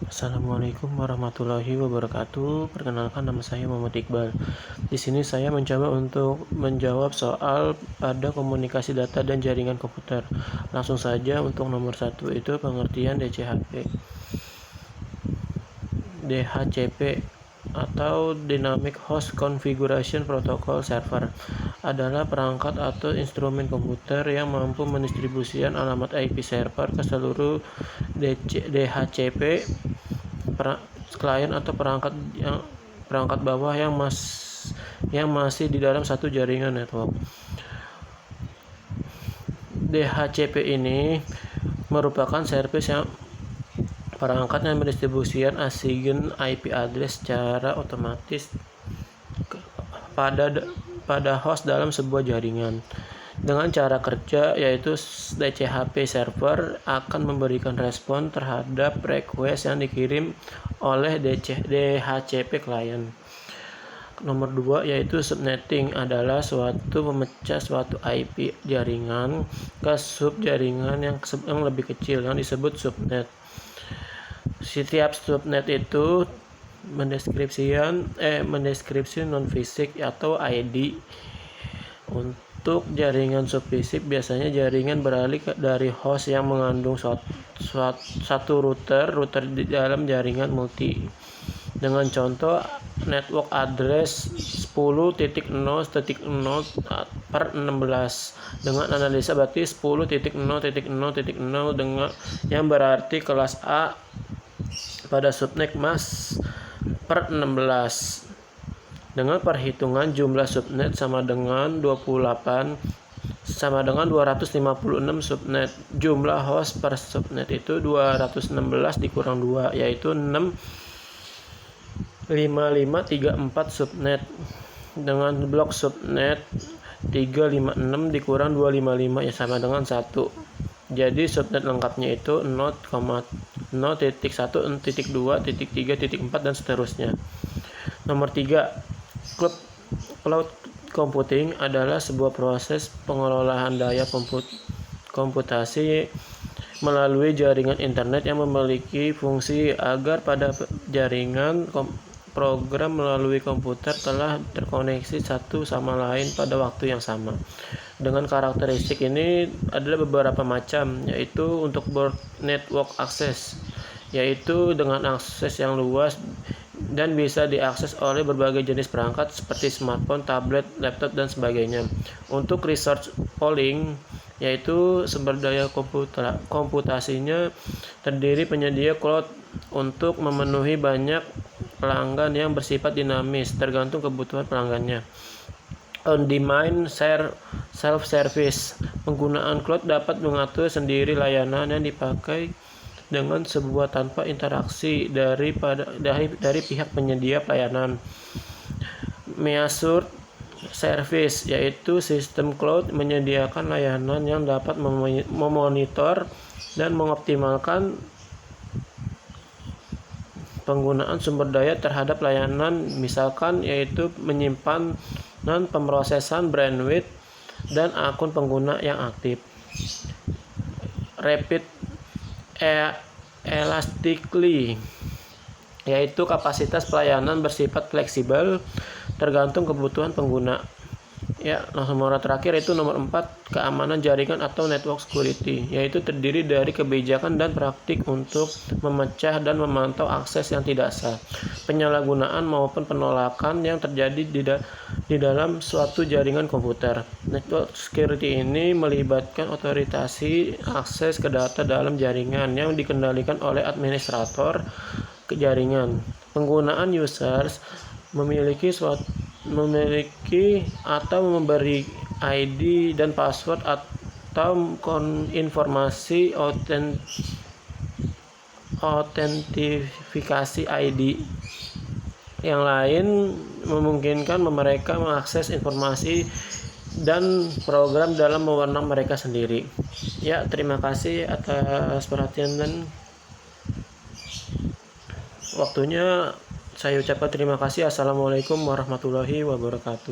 Assalamualaikum warahmatullahi wabarakatuh. Perkenalkan, nama saya Muhammad Iqbal. Di sini saya mencoba untuk menjawab soal pada komunikasi data dan jaringan komputer. Langsung saja untuk nomor 1 itu pengertian DHCP atau Dynamic Host Configuration Protocol Server adalah perangkat atau instrumen komputer yang mampu mendistribusikan alamat IP server ke seluruh DHCP klien atau perangkat bawah yang masih di dalam satu jaringan network. DHCP ini merupakan service yang perangkat yang mendistribusikan assign IP address secara otomatis pada host dalam sebuah jaringan. Dengan cara kerja yaitu DCHP server akan memberikan respon terhadap request yang dikirim oleh DHCP client. Nomor 2 yaitu subnetting adalah memecah suatu IP jaringan ke sub jaringan yang lebih kecil yang disebut subnet. Setiap subnet itu mendeskripsi non-fisik atau ID. Untuk jaringan subfisik, biasanya jaringan beralih dari host yang mengandung satu router di dalam jaringan multi. Dengan contoh network address 10.0.0/16 dengan analisa berarti 10.0.0.0 dengan yang berarti kelas A pada subnet mas per 16 dengan perhitungan jumlah subnet sama dengan 256 subnet. Jumlah host per subnet itu 216 dikurang 2 yaitu 65534 subnet. Dengan blok subnet 356 dikurang 255 ya sama dengan 1. Jadi subnet lengkapnya itu 0,0.1, 0.2, 0.3, 4 dan seterusnya. Nomor 3, cloud computing adalah sebuah proses pengelolaan daya komputasi melalui jaringan internet yang memiliki fungsi agar pada jaringan program melalui komputer telah terkoneksi satu sama lain pada waktu yang sama. Dengan karakteristik ini adalah beberapa macam, yaitu untuk broad network access, yaitu dengan akses yang luas dan bisa diakses oleh berbagai jenis perangkat seperti smartphone, tablet, laptop, dan sebagainya. Untuk resource pooling, yaitu sumber daya komputasinya terdiri penyedia cloud untuk memenuhi banyak pelanggan yang bersifat dinamis tergantung kebutuhan pelanggannya. On-demand self-service, penggunaan cloud dapat mengatur sendiri layanan yang dipakai dengan sebuah tanpa interaksi dari pihak penyedia pelayanan. Measured service, yaitu sistem cloud menyediakan layanan yang dapat memonitor dan mengoptimalkan penggunaan sumber daya terhadap layanan, misalkan yaitu menyimpan dan pemrosesan bandwidth dan akun pengguna yang aktif. Rapid elastically, yaitu kapasitas pelayanan bersifat fleksibel tergantung kebutuhan pengguna. Ya, nomor terakhir itu nomor 4, keamanan jaringan atau network security, yaitu terdiri dari kebijakan dan praktik untuk memecah dan memantau akses yang tidak sah, penyalahgunaan maupun penolakan yang terjadi di dalam suatu jaringan komputer. Network security ini melibatkan otorisasi akses ke data dalam jaringan yang dikendalikan oleh administrator jaringan. Penggunaan users memiliki atau memberi ID dan password atau informasi autentifikasi ID yang lain memungkinkan mereka mengakses informasi dan program dalam wewenang mereka sendiri. Ya, terima kasih atas perhatian dan waktunya. Saya ucapkan terima kasih. Assalamualaikum warahmatullahi wabarakatuh.